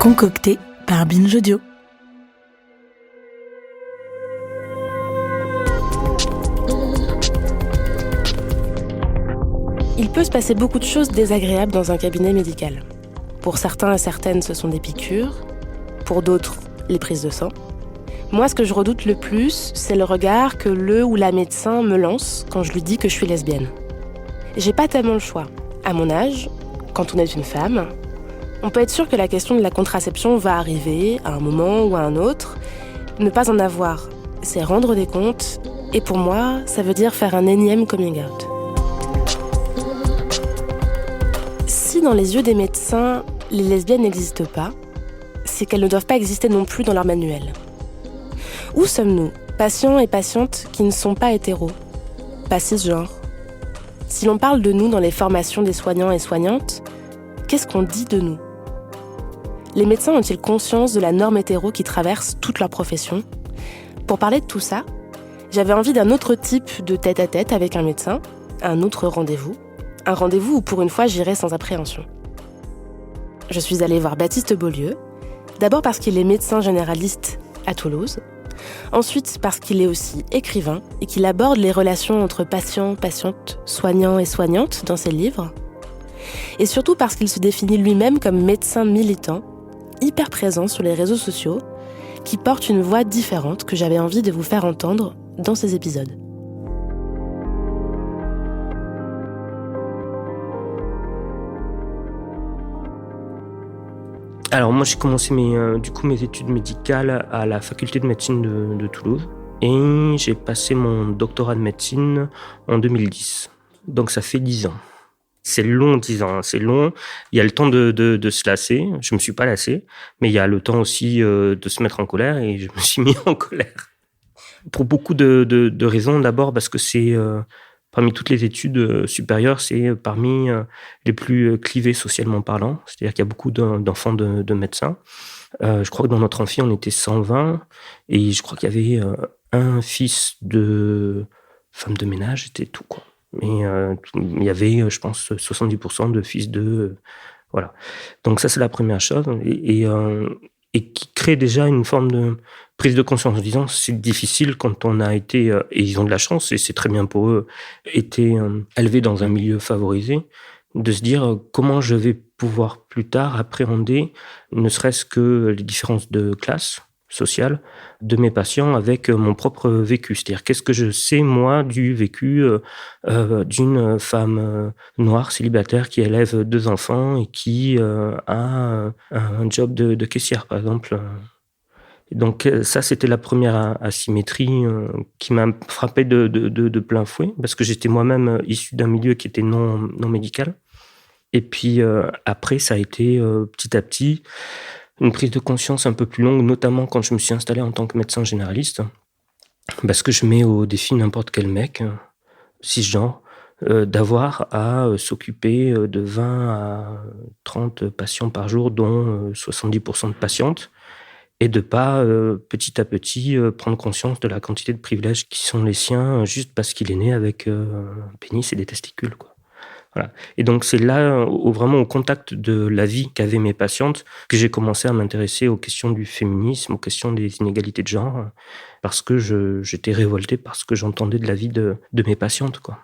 concocté par Binge Audio. Il peut se passer beaucoup de choses désagréables dans un cabinet médical. Pour certains et certaines, ce sont des piqûres. Pour d'autres, les prises de sang. Moi, ce que je redoute le plus, c'est le regard que le ou la médecin me lance quand je lui dis que je suis lesbienne. J'ai pas tellement le choix. À mon âge, quand on est une femme, on peut être sûr que la question de la contraception va arriver à un moment ou à un autre. Ne pas en avoir, c'est rendre des comptes. Et pour moi, ça veut dire faire un énième coming out. Si dans les yeux des médecins, les lesbiennes n'existent pas, c'est qu'elles ne doivent pas exister non plus dans leur manuel. Où sommes-nous, patients et patientes qui ne sont pas hétéros, pas cisgenres? Si l'on parle de nous dans les formations des soignants et soignantes, qu'est-ce qu'on dit de nous? Les médecins ont-ils conscience de la norme hétéro qui traverse toute leur profession? Pour parler de tout ça, j'avais envie d'un autre type de tête-à-tête avec un médecin, un autre rendez-vous. Un rendez-vous où pour une fois j'irai sans appréhension. Je suis allée voir Baptiste Beaulieu, d'abord parce qu'il est médecin généraliste à Toulouse, ensuite parce qu'il est aussi écrivain et qu'il aborde les relations entre patients, patientes, soignants et soignantes dans ses livres, et surtout parce qu'il se définit lui-même comme médecin militant, hyper présent sur les réseaux sociaux, qui porte une voix différente que j'avais envie de vous faire entendre dans ces épisodes. Alors moi j'ai commencé mes études médicales à la faculté de médecine de Toulouse et j'ai passé mon doctorat de médecine en 2010. Donc ça fait 10 ans. C'est long 10 ans, c'est long. Il y a le temps de se lasser, je me suis pas lassé, mais il y a le temps aussi de se mettre en colère et je me suis mis en colère. Pour beaucoup de raisons, d'abord parce que c'est... Parmi toutes les études supérieures, c'est parmi les plus clivées socialement parlant. C'est-à-dire qu'il y a beaucoup d'enfants de médecins. Je crois que dans notre amphi, on était 120. Et je crois qu'il y avait un fils de femme de ménage, c'était tout, quoi. Mais il y avait, je pense, 70% de fils de... voilà. Donc ça, c'est la première chose. Et qui crée déjà une forme de prise de conscience en disant c'est difficile quand on a été, et ils ont de la chance, et c'est très bien pour eux, été élevés dans un milieu favorisé, de se dire comment je vais pouvoir plus tard appréhender ne serait-ce que les différences de classe sociale de mes patients avec mon propre vécu. C'est-à-dire qu'est-ce que je sais, moi, du vécu d'une femme noire célibataire qui élève 2 enfants et qui a un job de caissière, par exemple. Donc ça, c'était la première asymétrie qui m'a frappé de plein fouet, parce que j'étais moi-même issu d'un milieu qui était non médical. Et puis après, ça a été petit à petit une prise de conscience un peu plus longue, notamment quand je me suis installé en tant que médecin généraliste, parce que je mets au défi n'importe quel mec, cisgenre, d'avoir à s'occuper de 20 à 30 patients par jour, dont 70% de patientes, et de pas petit à petit prendre conscience de la quantité de privilèges qui sont les siens juste parce qu'il est né avec un pénis et des testicules, quoi. Voilà. Et donc c'est là, vraiment au contact de la vie qu'avaient mes patientes, que j'ai commencé à m'intéresser aux questions du féminisme, aux questions des inégalités de genre, parce que j'étais révolté par ce que j'entendais de la vie de mes patientes, quoi.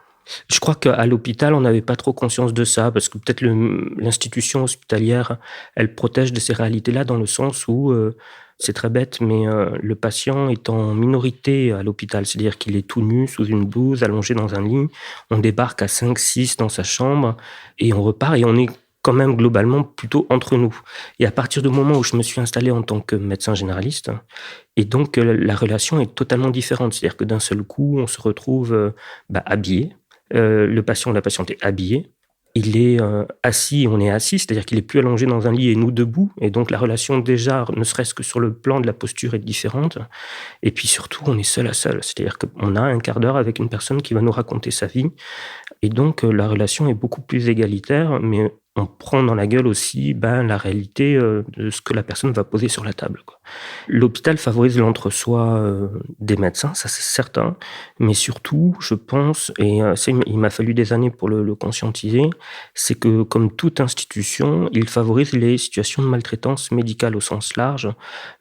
Je crois qu'à l'hôpital, on n'avait pas trop conscience de ça, parce que peut-être l'institution hospitalière, elle protège de ces réalités-là dans le sens où, c'est très bête, mais le patient est en minorité à l'hôpital, c'est-à-dire qu'il est tout nu, sous une blouse, allongé dans un lit, on débarque à 5-6 dans sa chambre, et on repart, et on est quand même globalement plutôt entre nous. Et à partir du moment où je me suis installé en tant que médecin généraliste, et donc la relation est totalement différente, c'est-à-dire que d'un seul coup, on se retrouve habillé, le patient ou la patiente est habillé, il est assis, on est assis, c'est-à-dire qu'il est plus allongé dans un lit et nous debout, et donc la relation déjà, ne serait-ce que sur le plan de la posture, est différente, et puis surtout, on est seul à seul, c'est-à-dire qu'on a un quart d'heure avec une personne qui va nous raconter sa vie, et donc la relation est beaucoup plus égalitaire, mais on prend dans la gueule aussi la réalité de ce que la personne va poser sur la table, quoi. L'hôpital favorise l'entre-soi des médecins, ça c'est certain, mais surtout, je pense, et ça, il m'a fallu des années pour le conscientiser, c'est que comme toute institution, il favorise les situations de maltraitance médicale au sens large,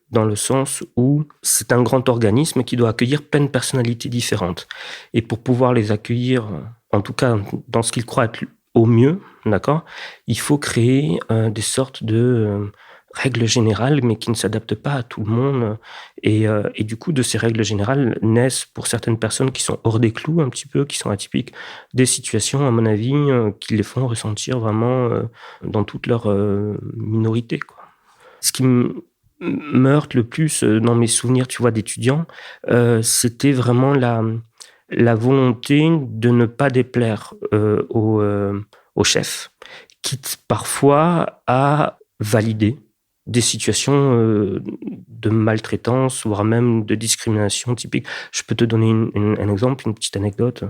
dans le sens où c'est un grand organisme qui doit accueillir plein de personnalités différentes. Et pour pouvoir les accueillir, en tout cas dans ce qu'ils croient être au mieux, d'accord, il faut créer des sortes de règles générales, mais qui ne s'adaptent pas à tout le monde. Et du coup, de ces règles générales naissent, pour certaines personnes qui sont hors des clous un petit peu, qui sont atypiques, des situations, à mon avis, qui les font ressentir vraiment dans toute leur minorité, quoi. Ce qui me heurte le plus dans mes souvenirs, tu vois, d'étudiants, c'était vraiment la volonté de ne pas déplaire au chef, quitte parfois à valider des situations de maltraitance, voire même de discrimination typique. Je peux te donner un exemple, une petite anecdote.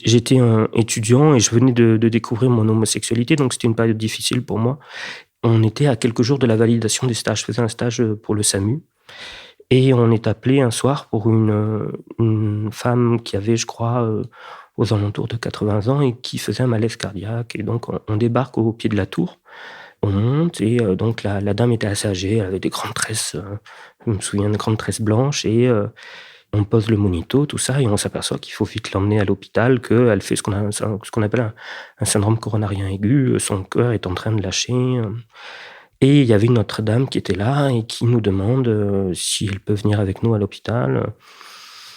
J'étais un étudiant et je venais de découvrir mon homosexualité, donc c'était une période difficile pour moi. On était à quelques jours de la validation des stages. Je faisais un stage pour le SAMU. Et on est appelé un soir pour une femme qui avait, je crois, aux alentours de 80 ans et qui faisait un malaise cardiaque. Et donc, on débarque au pied de la tour. On monte et donc la dame était assez âgée. Elle avait des grandes tresses, je me souviens, de grandes tresses blanches. Et on pose le monito, tout ça, et on s'aperçoit qu'il faut vite l'emmener à l'hôpital, qu'elle fait ce qu'on appelle un syndrome coronarien aigu. Son cœur est en train de lâcher. Et il y avait une autre dame qui était là et qui nous demande si elle peut venir avec nous à l'hôpital.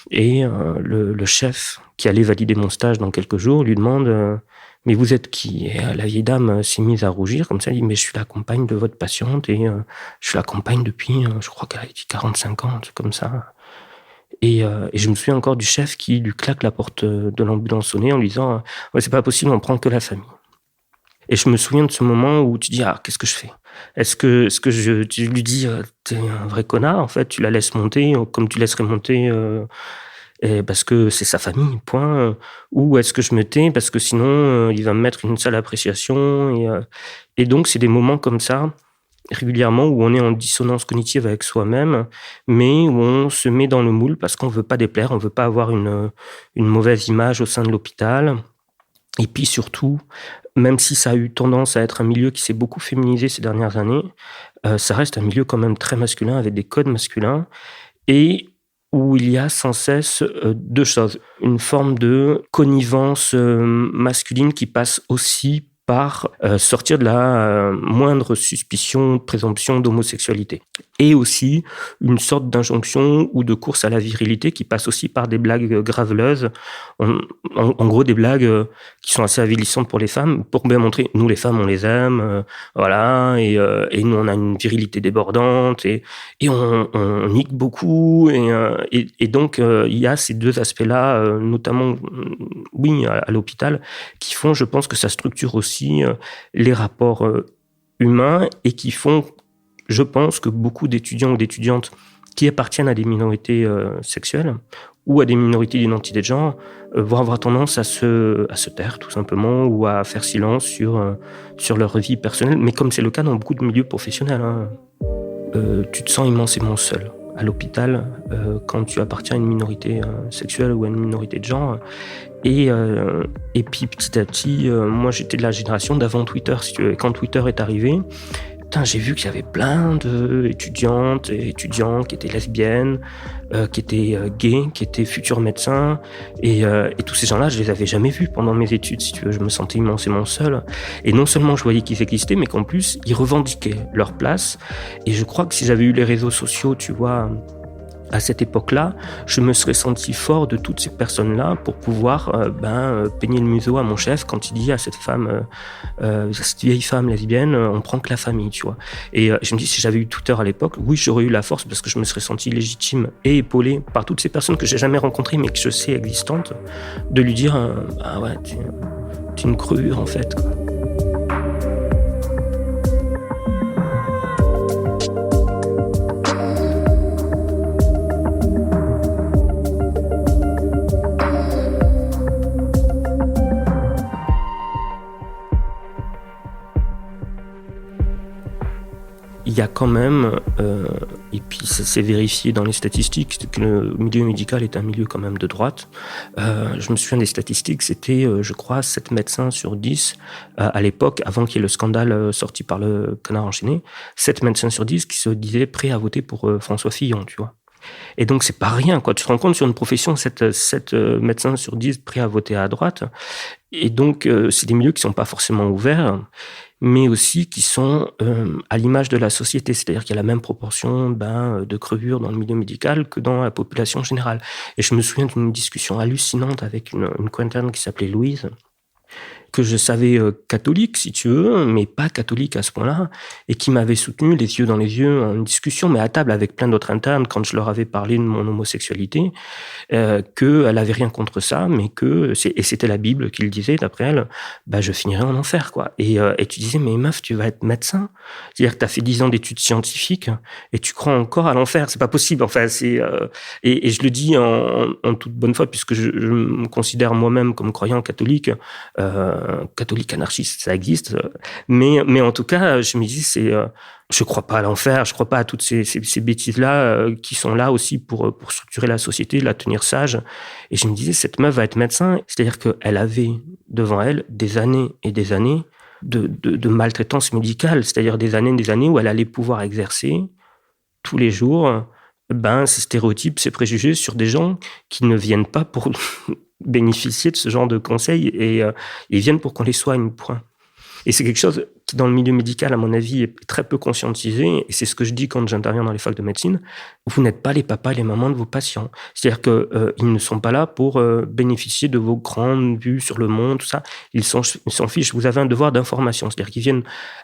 Et le chef, qui allait valider mon stage dans quelques jours, lui demande mais vous êtes qui? Et la vieille dame s'est mise à rougir, comme ça, elle dit mais je suis la compagne de votre patiente et je suis la compagne depuis, je crois qu'elle a dit 45 ans, un truc comme ça. Et je me souviens encore du chef qui lui claque la porte de l'ambulance au nez en lui disant ouais, c'est pas possible, on prend que la famille. Et je me souviens de ce moment où tu dis qu'est-ce que je fais? Est-ce que tu lui dis t'es un vrai connard, en fait, tu la laisses monter comme tu laisserais monter et parce que c'est sa famille, point. Ou est-ce que je me tais parce que sinon il va me mettre une sale appréciation et donc c'est des moments comme ça régulièrement où on est en dissonance cognitive avec soi-même, mais où on se met dans le moule parce qu'on veut pas déplaire, on veut pas avoir une mauvaise image au sein de l'hôpital. Et puis surtout, même si ça a eu tendance à être un milieu qui s'est beaucoup féminisé ces dernières années, ça reste un milieu quand même très masculin, avec des codes masculins, et où il y a sans cesse deux choses. Une forme de connivence masculine qui passe aussi par sortir de la moindre suspicion, présomption d'homosexualité. Et aussi une sorte d'injonction ou de course à la virilité qui passe aussi par des blagues graveleuses, en gros des blagues qui sont assez avilissantes pour les femmes, pour bien montrer, nous les femmes on les aime, voilà, et nous on a une virilité débordante, et on nique beaucoup, et donc il y a ces deux aspects-là, notamment oui, à l'hôpital, qui font, je pense, que ça structure aussi les rapports humains et qui font, je pense, que beaucoup d'étudiants ou d'étudiantes qui appartiennent à des minorités sexuelles ou à des minorités d'identité de genre vont avoir tendance à se taire, tout simplement, ou à faire silence sur leur vie personnelle. Mais comme c'est le cas dans beaucoup de milieux professionnels, tu te sens immensément seul à l'hôpital quand tu appartiens à une minorité sexuelle ou à une minorité de genre. Et puis petit à petit, moi j'étais de la génération d'avant Twitter, si tu veux. Et quand Twitter est arrivé, j'ai vu qu'il y avait plein d'étudiantes et étudiants qui étaient lesbiennes, qui étaient gays, qui étaient futurs médecins. Et tous ces gens-là, je les avais jamais vus pendant mes études, si tu veux. Je me sentais immensément seul. Et non seulement je voyais qu'ils existaient, mais qu'en plus, ils revendiquaient leur place. Et je crois que si j'avais eu les réseaux sociaux, tu vois, à cette époque-là, je me serais senti fort de toutes ces personnes-là pour pouvoir peigner le museau à mon chef quand il dit à cette femme, cette vieille femme lesbienne, on prend que la famille, tu vois. Et je me dis, si j'avais eu Twitter à l'époque, oui, j'aurais eu la force parce que je me serais senti légitime et épaulé par toutes ces personnes que j'ai jamais rencontrées mais que je sais existantes, de lui dire, ah ouais, t'es une crure en fait, quoi. il y a quand même, et puis c'est vérifié dans les statistiques, que le milieu médical est un milieu quand même de droite. Je me souviens des statistiques, c'était, je crois, 7 médecins sur 10 à l'époque, avant qu'il y ait le scandale sorti par le Canard enchaîné, 7 médecins sur 10 qui se disaient prêts à voter pour François Fillon, tu vois. Et donc, c'est pas rien, quoi. Tu te rends compte, sur une profession, 7 médecins sur 10 prêts à voter à droite. Et donc, c'est des milieux qui sont pas forcément ouverts, mais aussi qui sont à l'image de la société. C'est-à-dire qu'il y a la même proportion de crevures dans le milieu médical que dans la population générale. Et je me souviens d'une discussion hallucinante avec une co-interne qui s'appelait Louise, que je savais catholique, si tu veux, mais pas catholique à ce point-là, et qui m'avait soutenu les yeux dans les yeux en discussion, mais à table avec plein d'autres internes, quand je leur avais parlé de mon homosexualité, qu'elle avait rien contre ça, mais et c'était la Bible qui le disait, d'après elle, je finirais en enfer, quoi. Et tu disais, mais meuf, tu vas être médecin? C'est-à-dire que tu as fait 10 ans d'études scientifiques, et tu crois encore à l'enfer. C'est pas possible. Enfin, et je le dis en toute bonne foi, puisque je me considère moi-même comme croyant catholique, catholique anarchiste, ça existe. Mais en tout cas, je me dis, je crois pas à l'enfer, je crois pas à toutes ces bêtises-là qui sont là aussi pour structurer la société, la tenir sage. Et je me disais, cette meuf va être médecin. C'est-à-dire qu'elle avait devant elle des années et des années de maltraitance médicale. C'est-à-dire des années où elle allait pouvoir exercer tous les jours ces stéréotypes, ces préjugés sur des gens qui ne viennent pas pour bénéficier de ce genre de conseils et ils viennent pour qu'on les soigne, point. Et c'est quelque chose qui, dans le milieu médical, à mon avis, est très peu conscientisé. Et c'est ce que je dis quand j'interviens dans les facs de médecine. Vous n'êtes pas les papas et les mamans de vos patients. C'est-à-dire qu'ils ne sont pas là pour bénéficier de vos grandes vues sur le monde, tout ça. Ils s'en fichent. Vous avez un devoir d'information. C'est-à-dire qu'ils viennent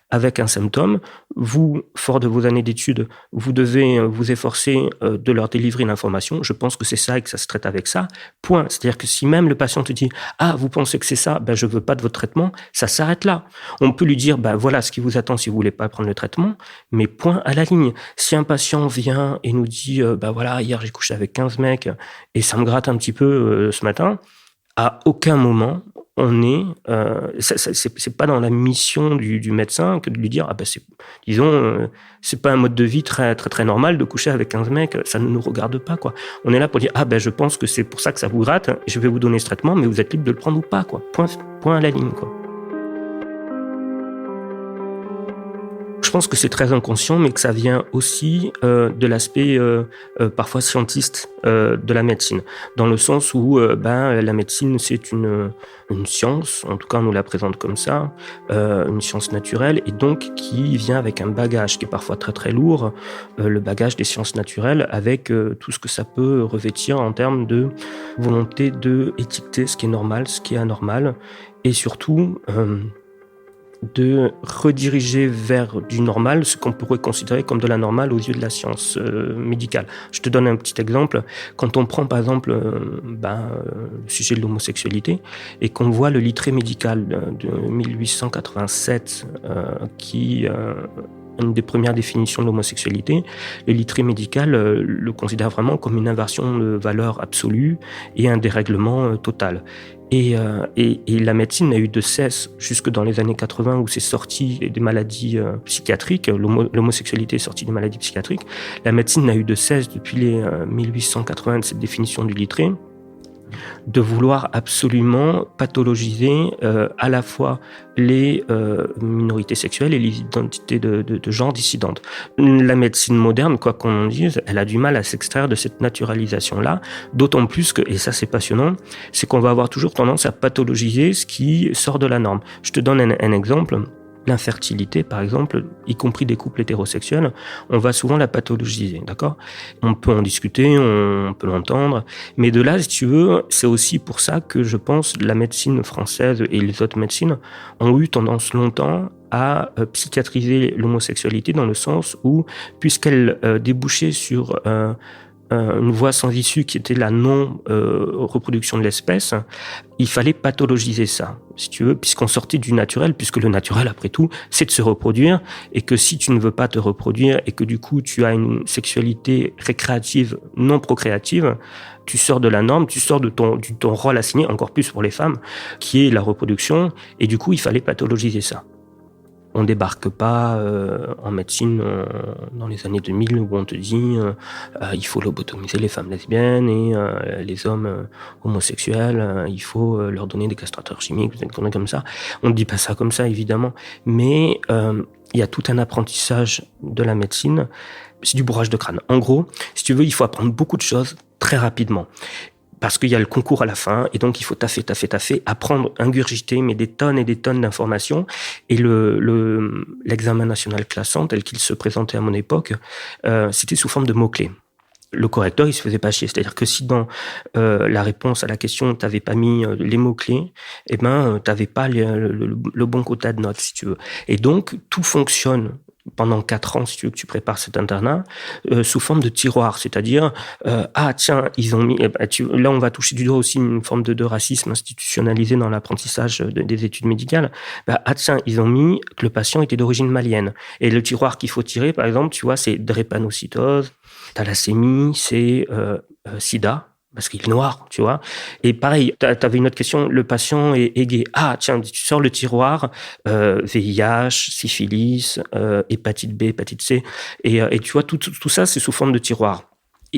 avec un symptôme. Vous, fort de vos années d'études, vous devez vous efforcer de leur délivrer une information. Je pense que c'est ça et que ça se traite avec ça. Point. C'est-à-dire que si même le patient te dit « Ah, vous pensez que c'est ça, je veux pas de votre traitement », ça s'arrête là. On peut lui dire voilà ce qui vous attend si vous voulez pas prendre le traitement, mais point à la ligne. Si un patient vient et nous dit voilà, hier j'ai couché avec 15 mecs et ça me gratte un petit peu ce matin, à aucun moment on est c'est pas dans la mission du médecin que de lui dire c'est pas un mode de vie très très très normal de coucher avec 15 mecs, ça ne nous regarde pas, quoi. On est là pour dire je pense que c'est pour ça que ça vous gratte, je vais vous donner ce traitement, mais vous êtes libre de le prendre ou pas, quoi. Point à la ligne, quoi. Je pense que c'est très inconscient, mais que ça vient aussi de l'aspect parfois scientiste de la médecine, dans le sens où la médecine c'est une science, en tout cas on nous la présente comme ça, une science naturelle, et donc qui vient avec un bagage qui est parfois très très lourd, le bagage des sciences naturelles, avec tout ce que ça peut revêtir en termes de volonté de étiqueter ce qui est normal, ce qui est anormal, et surtout de rediriger vers du normal ce qu'on pourrait considérer comme de l'anormal aux yeux de la science médicale. Je te donne un petit exemple. Quand on prend par exemple le sujet de l'homosexualité et qu'on voit le littré médical de 1887 qui une des premières définitions de l'homosexualité, le littré médical le considère vraiment comme une inversion de valeur absolue et un dérèglement total. Et la médecine n'a eu de cesse, jusque dans les années 80 où c'est sorti des maladies psychiatriques, l'homosexualité est sortie des maladies psychiatriques, la médecine n'a eu de cesse depuis les 1880 de cette définition du littré, de vouloir absolument pathologiser à la fois les minorités sexuelles et les identités de genre dissidentes. La médecine moderne, quoi qu'on en dise, elle a du mal à s'extraire de cette naturalisation-là, d'autant plus que, et ça c'est passionnant, c'est qu'on va avoir toujours tendance à pathologiser ce qui sort de la norme. Je te donne un exemple. L'infertilité, par exemple, y compris des couples hétérosexuels, on va souvent la pathologiser, d'accord ? On peut en discuter, on peut l'entendre, mais de là, si tu veux, c'est aussi pour ça que je pense la médecine française et les autres médecines ont eu tendance longtemps à psychiatriser l'homosexualité dans le sens où, puisqu'elle débouchait sur une voie sans issue qui était la non-reproduction de l'espèce, il fallait pathologiser ça, si tu veux, puisqu'on sortait du naturel, puisque le naturel, après tout, c'est de se reproduire, et que si tu ne veux pas te reproduire, et que du coup, tu as une sexualité récréative, non procréative, tu sors de la norme, tu sors de ton rôle assigné, encore plus pour les femmes, qui est la reproduction, et du coup, il fallait pathologiser ça. On débarque pas en médecine dans les années 2000 où on te dit il faut lobotomiser les femmes lesbiennes et les hommes homosexuels, il faut leur donner des castrateurs chimiques, des conneries comme ça. On ne dit pas ça comme ça, évidemment, mais il y a tout un apprentissage de la médecine. C'est du bourrage de crâne. En gros, si tu veux, il faut apprendre beaucoup de choses très rapidement. Parce qu'il y a le concours à la fin, et donc il faut taffer, apprendre, ingurgiter, mais des tonnes et des tonnes d'informations. Et l'examen national classant, tel qu'il se présentait à mon époque, c'était sous forme de mots-clés. Le correcteur, il se faisait pas chier. C'est-à-dire que si dans la réponse à la question, t'avais pas mis les mots-clés, eh ben, t'avais pas le bon quota de notes, si tu veux. Et donc, tout fonctionne pendant 4 ans, si tu veux que tu prépares cet internat, sous forme de tiroir, c'est-à-dire tiens, ils ont mis, là on va toucher du doigt aussi une forme de racisme institutionnalisé dans l'apprentissage des études médicales. Tiens, ils ont mis que le patient était d'origine malienne, et le tiroir qu'il faut tirer, par exemple, tu vois, c'est drépanocytose, thalassémie, c'est sida, parce qu'il est noir, tu vois. Et pareil, t'avais une autre question, le patient est gay. Tiens, tu sors le tiroir, VIH, syphilis, hépatite B, hépatite C, et tu vois, tout ça, c'est sous forme de tiroir.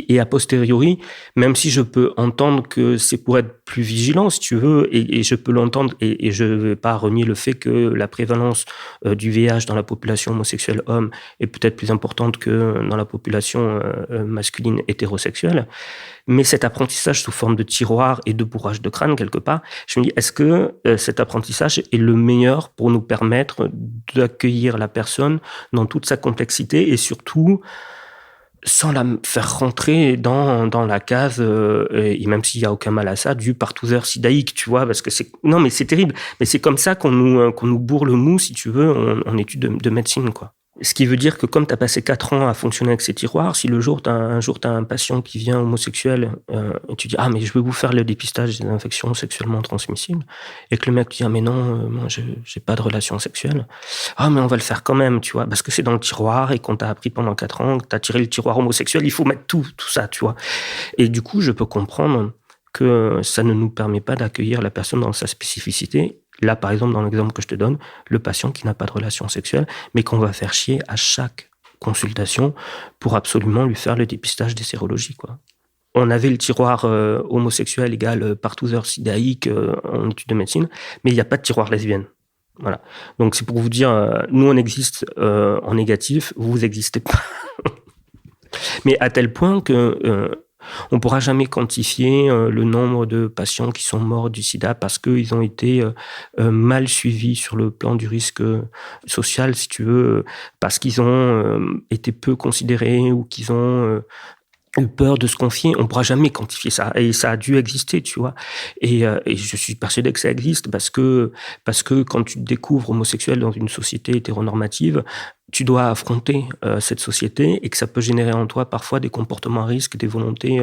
Et a posteriori, même si je peux entendre que c'est pour être plus vigilant, si tu veux, et je peux l'entendre, et je ne vais pas renier le fait que la prévalence du VIH dans la population homosexuelle homme est peut-être plus importante que dans la population masculine hétérosexuelle. Mais cet apprentissage sous forme de tiroir et de bourrage de crâne, quelque part, je me dis, est-ce que cet apprentissage est le meilleur pour nous permettre d'accueillir la personne dans toute sa complexité et surtout sans la faire rentrer dans la case, et même s'il n'y a aucun mal à ça, du partouzeur sidaïque, tu vois, parce que non, mais c'est terrible. Mais c'est comme ça qu'on nous bourre le mou, si tu veux, en études de médecine, quoi. Ce qui veut dire que comme tu as passé 4 ans à fonctionner avec ces tiroirs, si un jour tu as un patient qui vient homosexuel et tu dis « Ah, mais je veux vous faire le dépistage des infections sexuellement transmissibles » et que le mec te dit « Ah, mais non, moi, j'ai pas de relation sexuelle. » « Ah, mais on va le faire quand même, tu vois, parce que c'est dans le tiroir et qu'on t'a appris pendant 4 ans, que tu as tiré le tiroir homosexuel, il faut mettre tout ça, tu vois. » Et du coup, je peux comprendre que ça ne nous permet pas d'accueillir la personne dans sa spécificité. Là, par exemple, dans l'exemple que je te donne, le patient qui n'a pas de relation sexuelle, mais qu'on va faire chier à chaque consultation pour absolument lui faire le dépistage des sérologies, quoi. On avait le tiroir homosexuel égale partouzeur sidaïque en études de médecine, mais il n'y a pas de tiroir lesbienne. Voilà. Donc, c'est pour vous dire, nous, on existe en négatif, vous n'existez pas. Mais à tel point que on ne pourra jamais quantifier le nombre de patients qui sont morts du sida parce qu'ils ont été mal suivis sur le plan du risque social, si tu veux, parce qu'ils ont été peu considérés ou qu'ils ont eu peur de se confier. On ne pourra jamais quantifier ça. Et ça a dû exister, tu vois. Et je suis persuadé que ça existe parce que quand tu te découvres homosexuel dans une société hétéronormative, tu dois affronter cette société et que ça peut générer en toi parfois des comportements à risque, des volontés,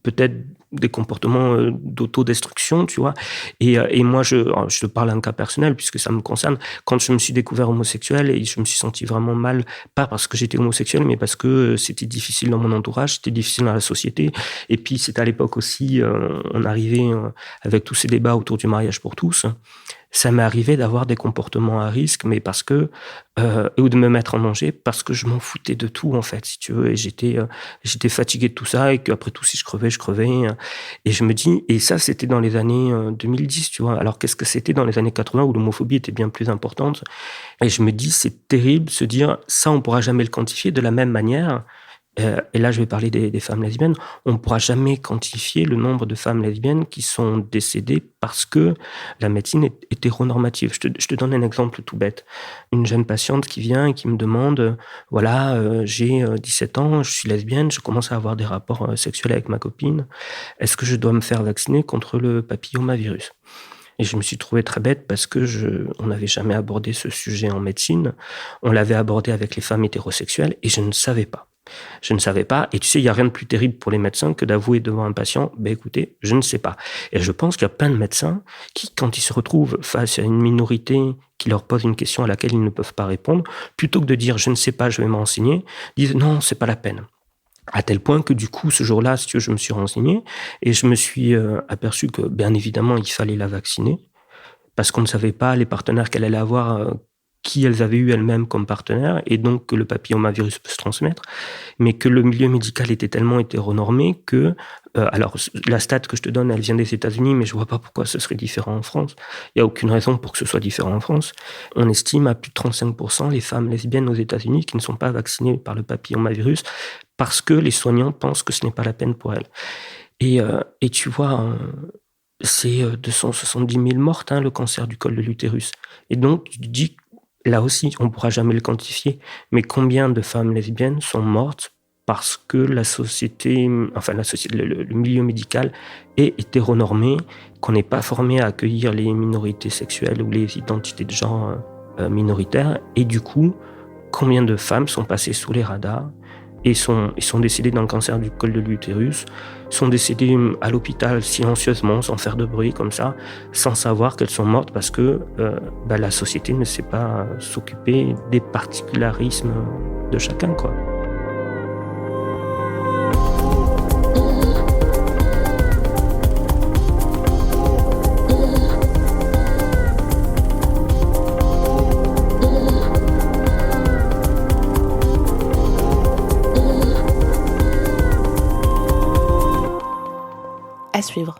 peut-être des comportements d'autodestruction, tu vois. Et moi, je te parle d'un cas personnel puisque ça me concerne. Quand je me suis découvert homosexuel et je me suis senti vraiment mal, pas parce que j'étais homosexuel, mais parce que c'était difficile dans mon entourage, c'était difficile dans la société. Et puis, c'était à l'époque aussi, on arrivait avec tous ces débats autour du mariage pour tous. Ça m'est arrivé d'avoir des comportements à risque, mais parce que ou de me mettre en danger parce que je m'en foutais de tout en fait, si tu veux, et j'étais fatigué de tout ça et qu'après tout si je crevais, et je me dis, et ça c'était dans les années 2010, tu vois. Alors qu'est-ce que c'était dans les années 80 où l'homophobie était bien plus importante, et je me dis c'est terrible de se dire ça on pourra jamais le quantifier de la même manière. Et là, je vais parler des femmes lesbiennes. On ne pourra jamais quantifier le nombre de femmes lesbiennes qui sont décédées parce que la médecine est hétéronormative. Je te donne un exemple tout bête. Une jeune patiente qui vient et qui me demande, voilà, j'ai 17 ans, je suis lesbienne, je commence à avoir des rapports sexuels avec ma copine. Est-ce que je dois me faire vacciner contre le papillomavirus ? Et je me suis trouvé très bête parce que on n'avait jamais abordé ce sujet en médecine. On l'avait abordé avec les femmes hétérosexuelles et je ne savais pas. Je ne savais pas, et tu sais, il n'y a rien de plus terrible pour les médecins que d'avouer devant un patient, écoutez, je ne sais pas. Et je pense qu'il y a plein de médecins qui, quand ils se retrouvent face à une minorité qui leur pose une question à laquelle ils ne peuvent pas répondre, plutôt que de dire je ne sais pas, je vais me renseigner, disent non, c'est pas la peine. À tel point que du coup, ce jour-là, si tu veux, je me suis renseigné et je me suis aperçu que, bien évidemment, il fallait la vacciner. parce qu'on ne savait pas les partenaires qu'elle allait avoir, qui elles avaient eu elles-mêmes comme partenaires, et donc que le papillomavirus peut se transmettre, mais que le milieu médical était tellement hétéronormé que, alors la stat que je te donne, elle vient des États-Unis, mais je vois pas pourquoi ce serait différent en France. Il y a aucune raison pour que ce soit différent en France. On estime à plus de 35% les femmes lesbiennes aux États-Unis qui ne sont pas vaccinées par le papillomavirus parce que les soignants pensent que ce n'est pas la peine pour elles. Et tu vois, c'est 270 000 mortes, le cancer du col de l'utérus. Et donc, tu te dis, là aussi, on ne pourra jamais le quantifier, mais combien de femmes lesbiennes sont mortes parce que la société, le milieu médical est hétéronormé, qu'on n'est pas formé à accueillir les minorités sexuelles ou les identités de genre minoritaires, et du coup, combien de femmes sont passées sous les radars et sont décédées d'un cancer du col de l'utérus, sont décédées à l'hôpital silencieusement, sans faire de bruit comme ça, sans savoir qu'elles sont mortes parce que la société ne sait pas s'occuper des particularismes de chacun, quoi. À suivre.